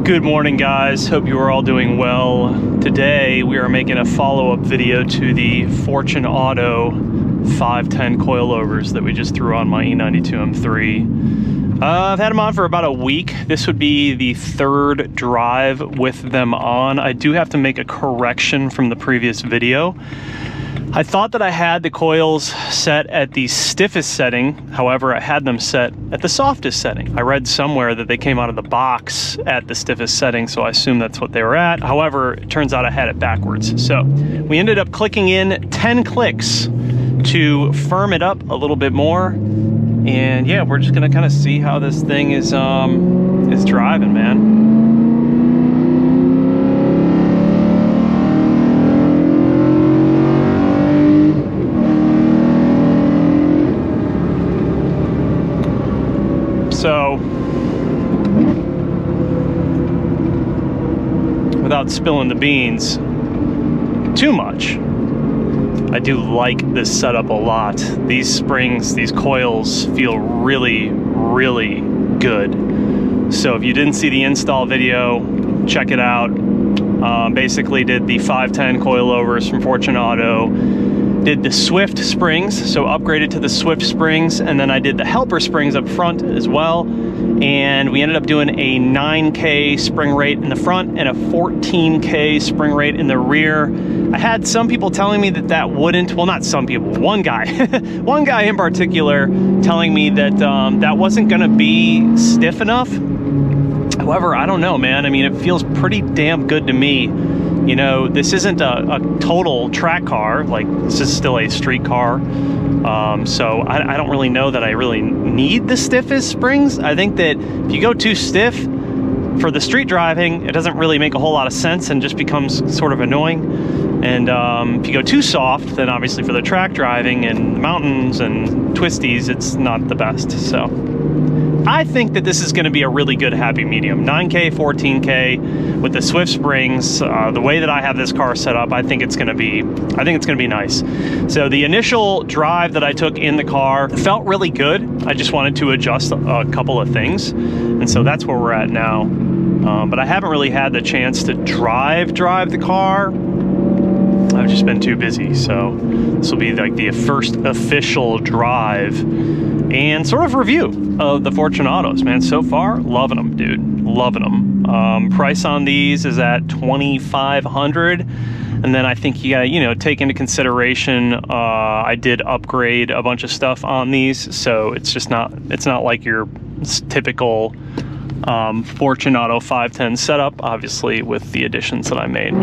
Good morning, guys. Hope you are all doing well. Today we are making a follow-up video to the Fortune Auto 510 coilovers that we just threw on my E92 M3. I've had them on for about a week. This would be the third drive with them on. I do have to make a correction from the previous video. I thought that I had the coils set at the stiffest setting. However, I had them set at the softest setting. I read somewhere that they came out of the box at the stiffest setting, so I assume that's what they were at. However, it turns out I had it backwards. So we ended up clicking in 10 clicks to firm it up a little bit more. And yeah, we're just gonna kind of see how this thing is driving, man. So, without spilling the beans too much, I do like this setup a lot. These springs, these coils feel really, really good. So if you didn't see the install video, check it out. Basically did the 510 coilovers from Fortune Auto. Did the Swift springs, so upgraded to the Swift springs, and then I did the helper springs up front as well, and we ended up doing a 9K spring rate in the front and a 14K spring rate in the rear. I had some people telling me that that wouldn't, well, not some people, one guy, one guy in particular telling me that that wasn't gonna be stiff enough. However, I don't know, man. I mean, it feels pretty damn good to me. You know, this isn't a total track car, like this is still a street car. So I don't really know that I really need the stiffest springs. I think that if you go too stiff for the street driving, it doesn't really make a whole lot of sense and just becomes sort of annoying. And if you go too soft, then obviously for the track driving and mountains and twisties, it's not the best. So I think that this is going to be a really good happy medium. 9K, 14K with the Swift springs. The way that I have this car set up, I think it's going to be nice. So the initial drive that I took in the car felt really good. I just wanted to adjust a couple of things, and so that's where we're at now. But I haven't really had the chance to drive the car. I've just been too busy. So this will be like the first official drive and sort of review of the Fortune Autos, man. So far, loving them, dude, loving them. Price on these is at $2,500, and then I think you gotta, you know, take into consideration I did upgrade a bunch of stuff on these, so it's not like your typical Fortune Auto 510 setup, obviously with the additions that I made.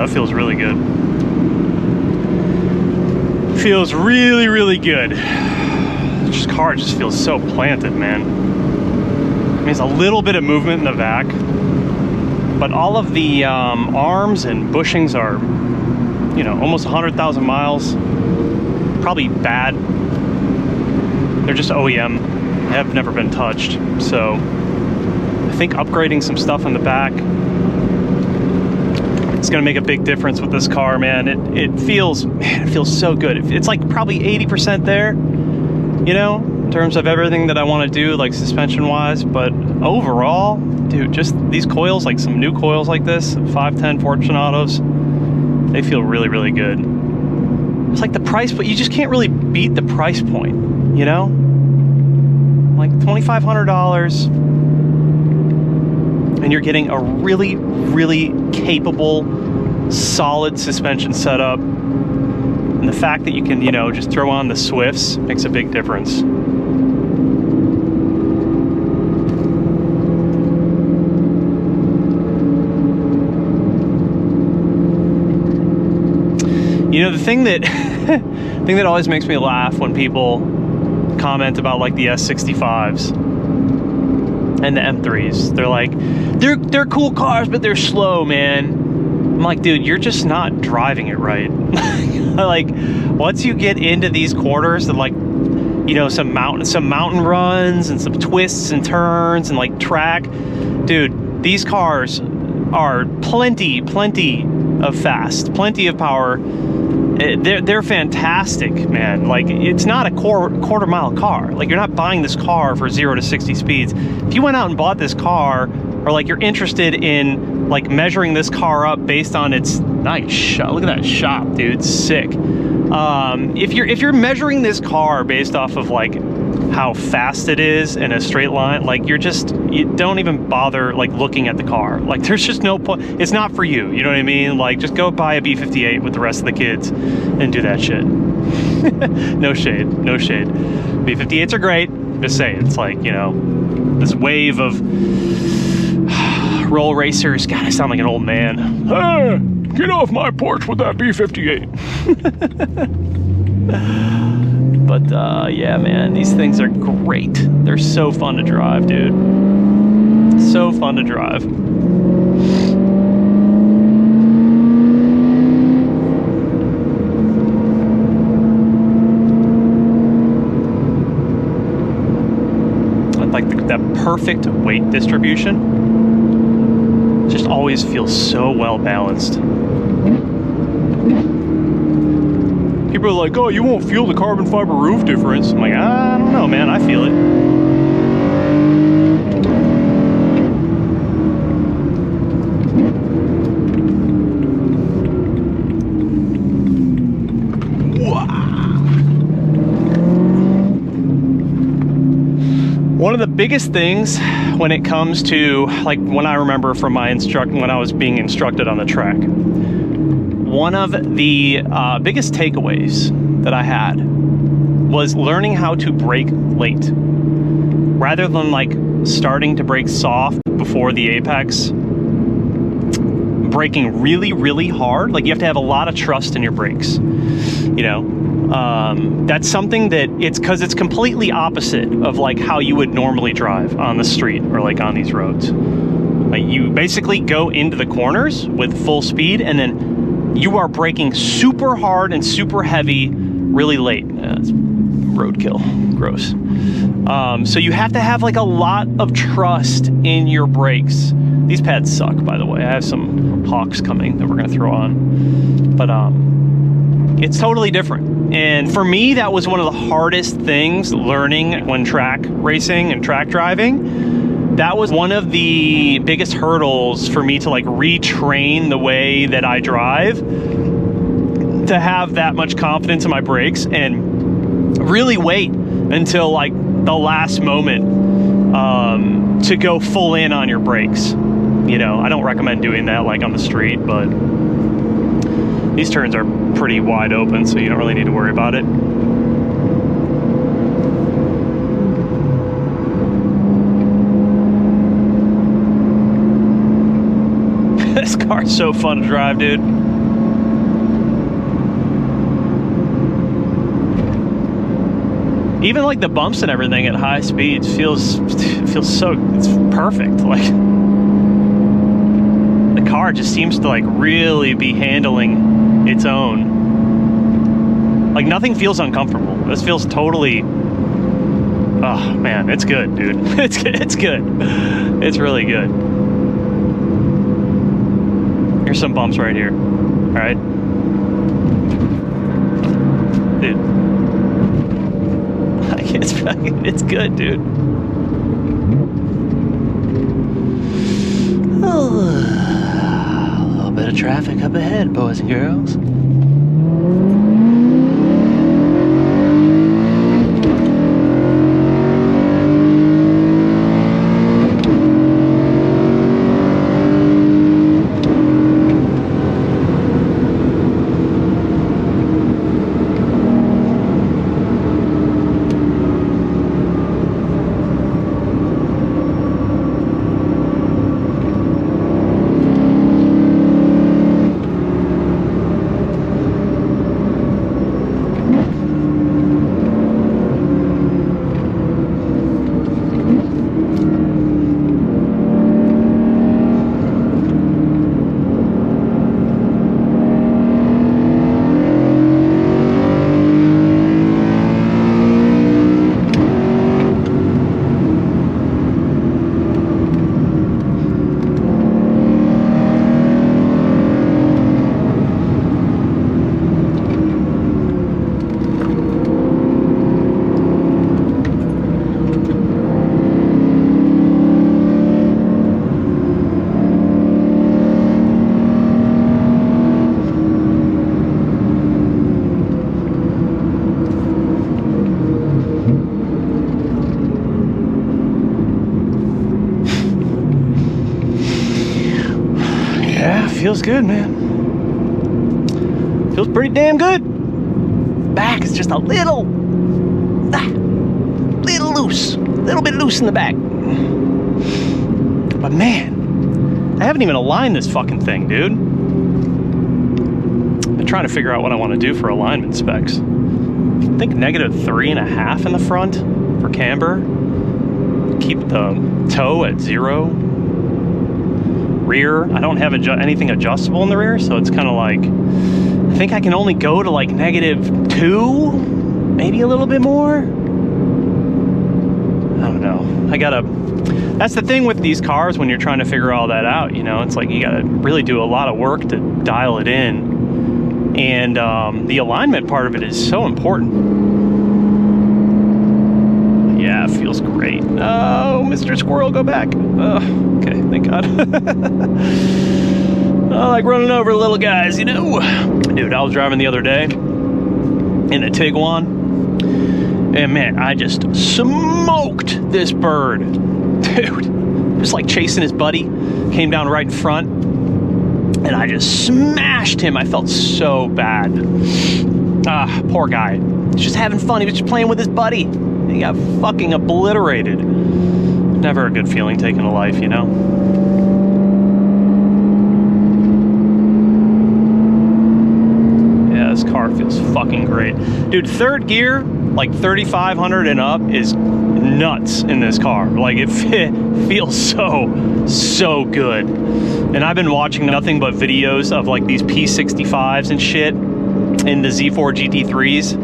Yeah, that feels really good. Feels really, really good. This car just feels so planted, man. I mean, there's a little bit of movement in the back, but all of the arms and bushings are, you know, almost 100,000 miles. Probably bad. They're just OEM. They have never been touched. So I think upgrading some stuff in the back, it's gonna make a big difference with this car, man. It feels so good. It's like probably 80% there, you know, in terms of everything that I want to do, like suspension wise. But overall, dude, just these coils, like some new coils like this, 510 Fortunatos, they feel really, really good. It's like the price, but you just can't really beat the price point, you know? Like $2,500, and you're getting a really, really capable, solid suspension setup. And the fact that you can, you know, just throw on the Swifts makes a big difference. You know, the thing that always makes me laugh when people comment about like the S65s and the M3s. They're like, they're cool cars, but they're slow, man. I'm like, dude, you're just not driving it right. Like, once you get into these corners and, like, you know, some mountain runs and some twists and turns and like track, dude, these cars are plenty of fast, plenty of power. They're fantastic, man. Like, it's not a quarter mile car. Like, you're not buying this car for 0 to 60 speeds. If you went out and bought this car, or like you're interested in like measuring this car up based on its nice shop, look at that shop, dude, sick. If you're measuring this car based off of like how fast it is in a straight line, like you don't even bother like looking at the car. Like, there's just no point. It's not for you, you know what I mean? Like, just go buy a B58 with the rest of the kids and do that shit. No shade, no shade. B58s are great, just saying. It's like, you know, this wave of roll racers. God, I sound like an old man. Hey, get off my porch with that B58. But yeah, man, these things are great. They're so fun to drive, dude. So fun to drive. I like that perfect weight distribution. Just always feels so well balanced. People are like, oh, you won't feel the carbon fiber roof difference. I'm like, I don't know, man, I feel it. One of the biggest things when it comes to, like, when I remember from my when I was being instructed on the track, one of the biggest takeaways that I had was learning how to brake late. Rather than like starting to brake soft before the apex, braking really, really hard. Like, you have to have a lot of trust in your brakes, you know. That's something that because it's completely opposite of like how you would normally drive on the street or like on these roads. Like, you basically go into the corners with full speed, and then you are braking super hard and super heavy really late. It's roadkill, gross. So you have to have like a lot of trust in your brakes. These pads suck, by the way. I have some Hawks coming that we're gonna throw on, but it's totally different. And for me, that was one of the hardest things learning when track racing and track driving. That was one of the biggest hurdles for me to like retrain the way that I drive, to have that much confidence in my brakes and really wait until like the last moment to go full in on your brakes. You know, I don't recommend doing that like on the street, but these turns are pretty wide open, so you don't really need to worry about it. This car's so fun to drive, dude. Even like the bumps and everything at high speeds feels so, it's perfect. Like the car just seems to like really be handling its own. Like nothing feels uncomfortable. This feels totally, oh man, it's good, dude. It's good. It's really good. Here's some bumps right here. All right. Dude. It's good, dude. Oh, a little bit of traffic up ahead, boys and girls. Feels good, man. Feels pretty damn good. Back is just a little loose. A little bit loose in the back. But man, I haven't even aligned this fucking thing, dude. I've been trying to figure out what I want to do for alignment specs. I think -3.5 in the front for camber. Keep the toe at 0. Rear, I don't have anything adjustable in the rear, so it's kind of like, I think I can only go to like -2, maybe a little bit more. I don't know. That's the thing with these cars when you're trying to figure all that out, you know, it's like you gotta really do a lot of work to dial it in. And the alignment part of it is so important. Yeah, it feels great. Oh, Mr. Squirrel, go back. Oh, okay, thank God. I like running over little guys, you know? Dude, I was driving the other day in a Tiguan, and man, I just smoked this bird. Dude, just like chasing his buddy, came down right in front, and I just smashed him. I felt so bad. Ah, poor guy. He's just having fun. He was just playing with his buddy. He got fucking obliterated. Never a good feeling taking a life, you know? Yeah, this car feels fucking great. Dude, third gear, like 3,500 and up is nuts in this car. Like it feels so good. And I've been watching nothing but videos of like these P65s and shit in the Z4 GT3s.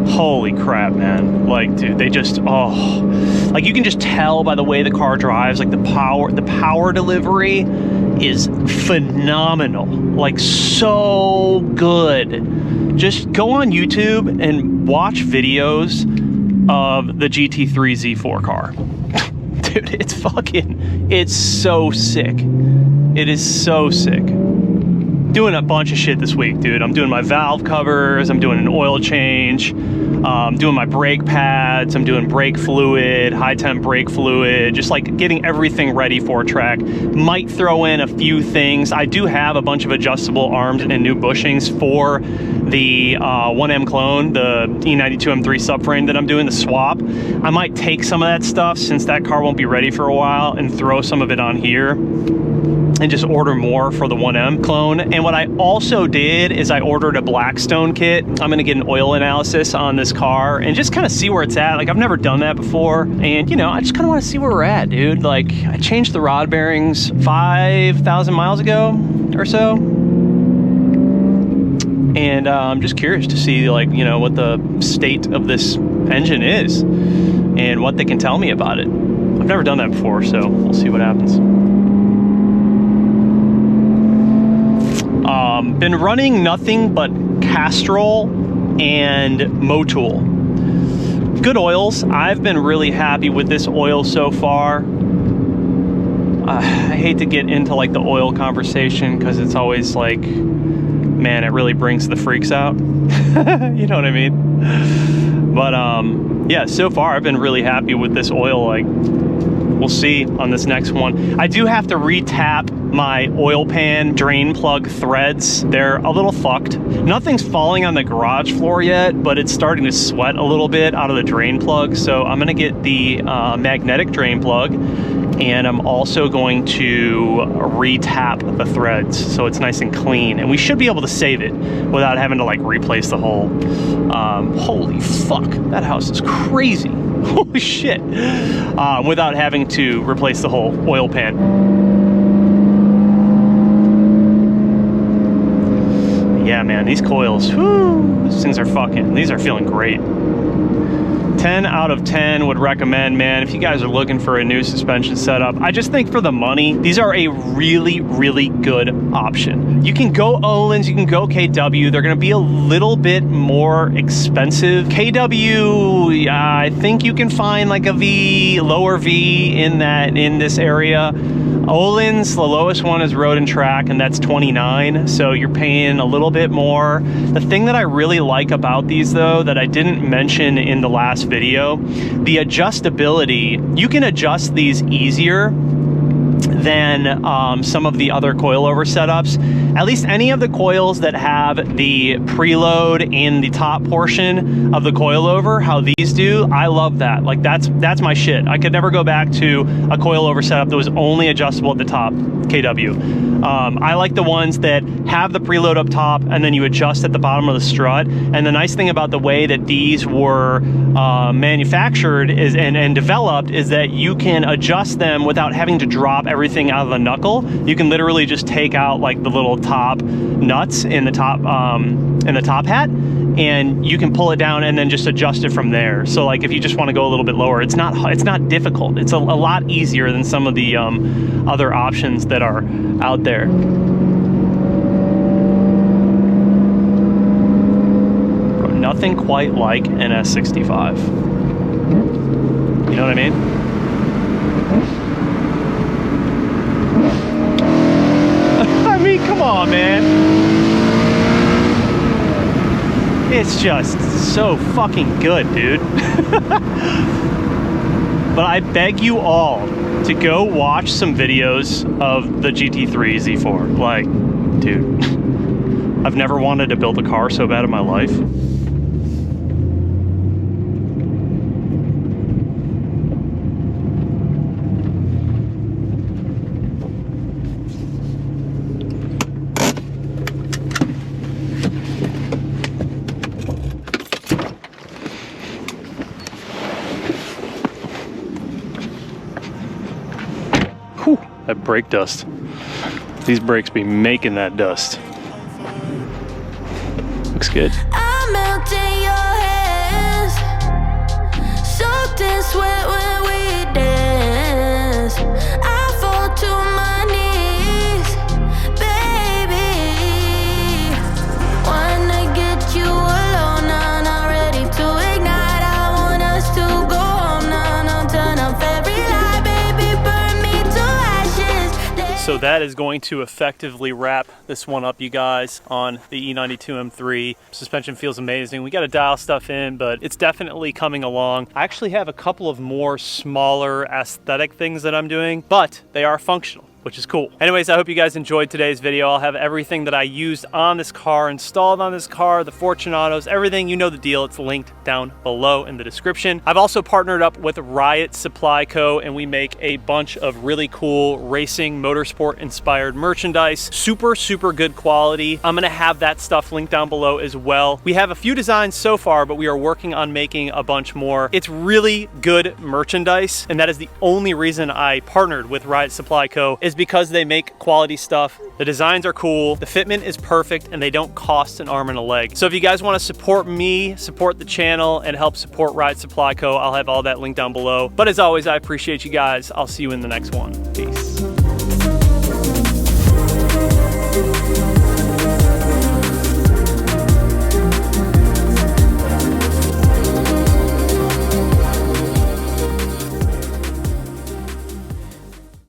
Holy crap, man. Like, dude, they just, oh, like you can just tell by the way the car drives, like the power delivery is phenomenal. Like, so good. Just go on YouTube and watch videos of the GT3 Z4 car. Dude, it's so sick. It is so sick. Doing a bunch of shit this week, dude. I'm doing my valve covers, I'm doing an oil change, doing my brake pads, I'm doing brake fluid, high temp brake fluid, just like getting everything ready for track. Might throw in a few things. I do have a bunch of adjustable arms and new bushings for the 1M clone, the E92 M3 subframe that I'm doing, the swap. I might take some of that stuff, since that car won't be ready for a while, and throw some of it on here. and just order more for the 1M clone. And what I also did is I ordered a Blackstone kit. I'm gonna get an oil analysis on this car and just kind of see where it's at. Like, I've never done that before. And you know, I just kind of want to see where we're at, dude. Like, I changed the rod bearings 5,000 miles ago or so. And I'm just curious to see, like, you know, what the state of this engine is and what they can tell me about it. I've never done that before, so we'll see what happens. Been running nothing but Castrol and Motul. Good oils. I've been really happy with this oil so far. I hate to get into like the oil conversation because it's always like, man, it really brings the freaks out. You know what I mean? But yeah, so far I've been really happy with this oil. Like, we'll see on this next one. I do have to re-tap my oil pan drain plug threads. They're a little fucked. Nothing's falling on the garage floor yet, but it's starting to sweat a little bit out of the drain plug. So I'm gonna get the magnetic drain plug, and I'm also going to re-tap the threads so it's nice and clean. And we should be able to save it without having to like replace the whole, holy fuck, that house is crazy. Holy shit. Without having to replace the whole oil pan. Yeah, man, these coils, whoo, these things are these are feeling great. 10 out of 10 would recommend, man, if you guys are looking for a new suspension setup. I just think for the money, these are a really, really good option. You can go Öhlins, you can go KW. They're gonna be a little bit more expensive. KW, I think you can find like a V, lower V in this area. Öhlins, the lowest one is Road and Track, and that's 29, so you're paying a little bit more. The thing that I really like about these, though, that I didn't mention in the last video, the adjustability. You can adjust these easier than some of the other coilover setups. At least any of the coils that have the preload in the top portion of the coilover, how these do, I love that. Like, that's my shit. I could never go back to a coilover setup that was only adjustable at the top, KW. I like the ones that have the preload up top and then you adjust at the bottom of the strut. And the nice thing about the way that these were manufactured and developed is that you can adjust them without having to drop everything out of the knuckle. You can literally just take out like the little top nuts in the top hat, and you can pull it down and then just adjust it from there. So like if you just want to go a little bit lower, it's not difficult. It's a lot easier than some of the other options that are out there. Bro, nothing quite like an S65. You know what I mean? I mean, come on, man. It's just so fucking good, dude. But I beg you all to go watch some videos of the GT3 Z4. Like, dude, I've never wanted to build a car so bad in my life. Whew, that brake dust. These brakes be making that dust. Looks good. I melt in your hands, soaked in sweat when we dance. I fall to my knees, baby. Wanna get you alone now, not ready to ignite. I want us to go home now, now turn off every light, baby, burn me to ashes. So that is going to effectively wrap this one up, you guys, on the E92 M3. Suspension feels amazing. We got to dial stuff in, but it's definitely coming along. I actually have a couple of more smaller aesthetic things that I'm doing, but they are functional. which is cool. Anyways, I hope you guys enjoyed today's video. I'll have everything that I used on this car, installed on this car, the Fortunatos, everything, you know the deal. It's linked down below in the description. I've also partnered up with Riot Supply Co. and we make a bunch of really cool racing, motorsport inspired merchandise. Super, super good quality. I'm gonna have that stuff linked down below as well. We have a few designs so far, but we are working on making a bunch more. It's really good merchandise, and that is the only reason I partnered with Riot Supply Co. is because they make quality stuff. The designs are cool, the fitment is perfect, and they don't cost an arm and a leg. So if you guys wanna support me, support the channel, and help support Riot Supply Co., I'll have all that linked down below. But as always, I appreciate you guys. I'll see you in the next one. Peace.